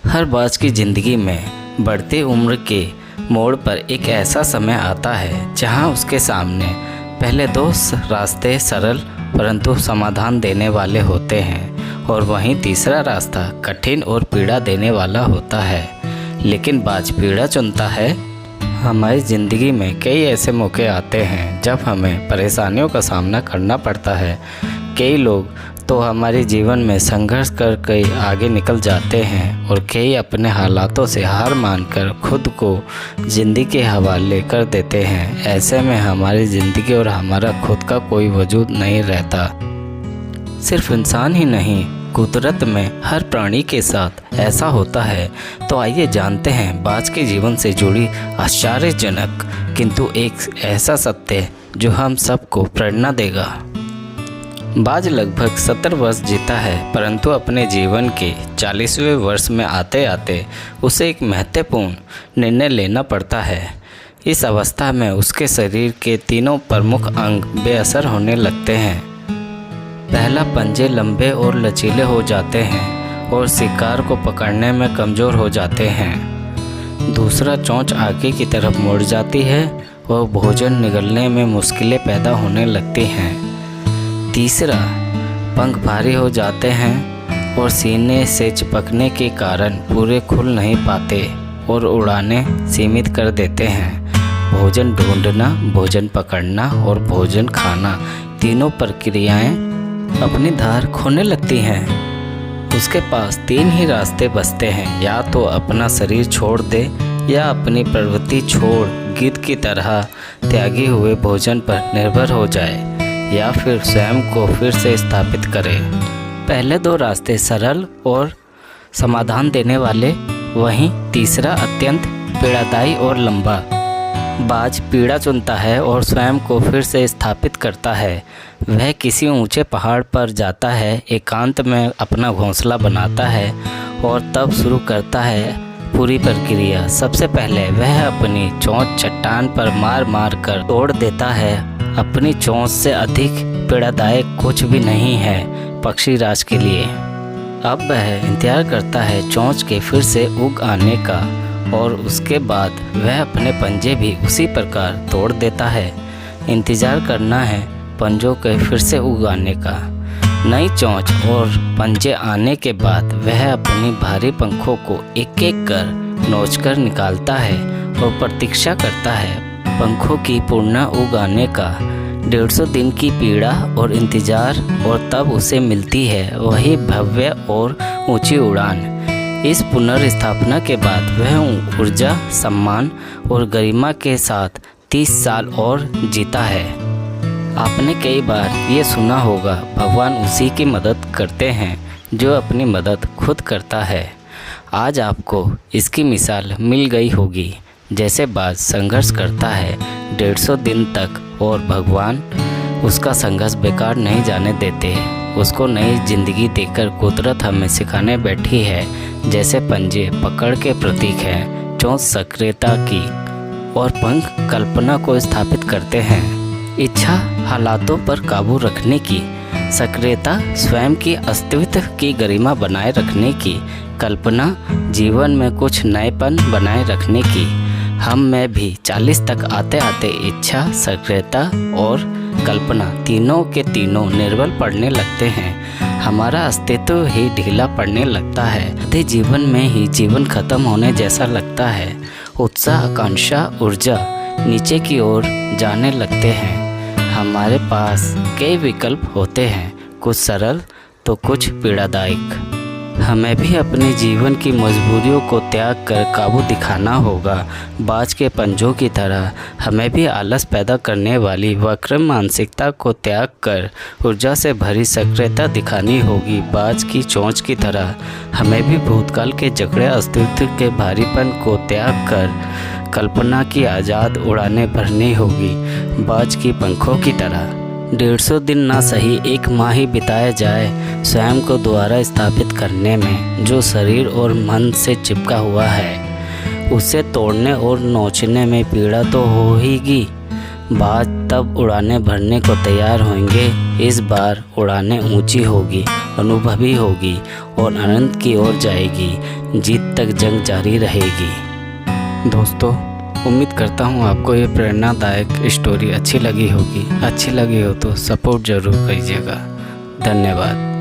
हर बाज की ज़िंदगी में बढ़ती उम्र के मोड़ पर एक ऐसा समय आता है जहां उसके सामने पहले दो रास्ते सरल परंतु समाधान देने वाले होते हैं और वहीं तीसरा रास्ता कठिन और पीड़ा देने वाला होता है। लेकिन बाज पीड़ा चुनता है। हमारी ज़िंदगी में कई ऐसे मौके आते हैं जब हमें परेशानियों का सामना करना पड़ता है। कई लोग तो हमारे जीवन में संघर्ष कर कई आगे निकल जाते हैं और कई अपने हालातों से हार मानकर खुद को ज़िंदगी के हवाले कर देते हैं। ऐसे में हमारी ज़िंदगी और हमारा खुद का कोई वजूद नहीं रहता। सिर्फ इंसान ही नहीं, कुदरत में हर प्राणी के साथ ऐसा होता है। तो आइए जानते हैं बाज के जीवन से जुड़ी आश्चर्यजनक किंतु एक ऐसा सत्य जो हम सबको प्रेरणा देगा। बाज लगभग 70 वर्ष जीता है, परंतु अपने जीवन के 40वें वर्ष में आते आते उसे एक महत्वपूर्ण निर्णय लेना पड़ता है। इस अवस्था में उसके शरीर के तीनों प्रमुख अंग बेअसर होने लगते हैं। पहला, पंजे लंबे और लचीले हो जाते हैं और शिकार को पकड़ने में कमज़ोर हो जाते हैं। दूसरा, चोंच आगे की तरफ मुड़ जाती है और भोजन निगलने में मुश्किलें पैदा होने लगती हैं। तीसरा, पंख भारी हो जाते हैं और सीने से चिपकने के कारण पूरे खुल नहीं पाते और उड़ाने सीमित कर देते हैं। भोजन ढूंढना, भोजन पकड़ना और भोजन खाना तीनों प्रक्रियाएं अपनी धार खोने लगती हैं। उसके पास 3 ही रास्ते बचते हैं, या तो अपना शरीर छोड़ दे या अपनी प्रवृत्ति छोड़ गिद्ध की तरह त्यागे हुए भोजन पर निर्भर हो जाए या फिर स्वयं को फिर से स्थापित करे। पहले 2 रास्ते सरल और समाधान देने वाले, वहीं तीसरा अत्यंत पीड़ादायी और लंबा। बाज पीड़ा चुनता है और स्वयं को फिर से स्थापित करता है। वह किसी ऊंचे पहाड़ पर जाता है, एकांत में अपना घोंसला बनाता है और तब शुरू करता है पूरी प्रक्रिया। सबसे पहले वह अपनी चोंच चट्टान पर मार मार कर तोड़ देता है। अपनी चोंच से अधिक पीड़ादायक कुछ भी नहीं है पक्षी राज के लिए। अब वह इंतजार करता है चोंच के फिर से उग आने का और उसके बाद वह अपने पंजे भी उसी प्रकार तोड़ देता है। इंतज़ार करना है पंजों के फिर से उग आने का। नई चोंच और पंजे आने के बाद वह अपनी भारी पंखों को एक एक कर नोचकर निकालता है और प्रतीक्षा करता है पंखों की पूर्ण उग आने का। 150 दिन की पीड़ा और इंतज़ार और तब उसे मिलती है वही भव्य और ऊंची उड़ान। इस पुनर्स्थापना के बाद वह ऊर्जा, सम्मान और गरिमा के साथ 30 साल और जीता है। आपने कई बार ये सुना होगा, भगवान उसी की मदद करते हैं जो अपनी मदद खुद करता है। आज आपको इसकी मिसाल मिल गई होगी। जैसे बाज संघर्ष करता है 150 दिन तक और भगवान उसका संघर्ष बेकार नहीं जाने देते। उसको नई जिंदगी देकर कुदरत हमें सिखाने बैठी है। जैसे पंजे पकड़ के प्रतीक हैं, चोंच सक्रियता की और पंख कल्पना को स्थापित करते हैं। इच्छा हालातों पर काबू रखने की, सक्रियता स्वयं की अस्तित्व की गरिमा बनाए रखने की, कल्पना जीवन में कुछ नएपन बनाए रखने की। हम में भी 40 तक आते आते इच्छा, सक्रियता और कल्पना तीनों के तीनों निर्बल पड़ने लगते हैं। हमारा अस्तित्व ही ढीला पड़ने लगता है। आधे जीवन में ही जीवन खत्म होने जैसा लगता है। उत्साह, आकांक्षा, ऊर्जा नीचे की ओर जाने लगते हैं। हमारे पास कई विकल्प होते हैं, कुछ सरल तो कुछ पीड़ादायक। हमें भी अपने जीवन की मजबूरियों को त्याग कर काबू दिखाना होगा। बाज के पंजों की तरह हमें भी आलस पैदा करने वाली वक्र मानसिकता को त्याग कर ऊर्जा से भरी सक्रियता दिखानी होगी। बाज की चोंच की तरह हमें भी भूतकाल के जकड़े अस्तित्व के भारीपन को त्याग कर कल्पना की आज़ाद उड़ानें भरनी होगी। बाज की पंखों की तरह 150 दिन ना सही 1 माह ही बिताया जाए स्वयं को दोबारा स्थापित करने में। जो शरीर और मन से चिपका हुआ है उसे तोड़ने और नोचने में पीड़ा तो होगी। बाज तब उड़ानें भरने को तैयार होंगे। इस बार उड़ानें ऊंची होगी, अनुभवी होगी और अनंत की ओर जाएगी। जीत तक जंग जारी रहेगी। दोस्तों, उम्मीद करता हूँ आपको ये प्रेरणादायक स्टोरी अच्छी लगी होगी। अच्छी लगी हो तो सपोर्ट ज़रूर कीजिएगा। धन्यवाद।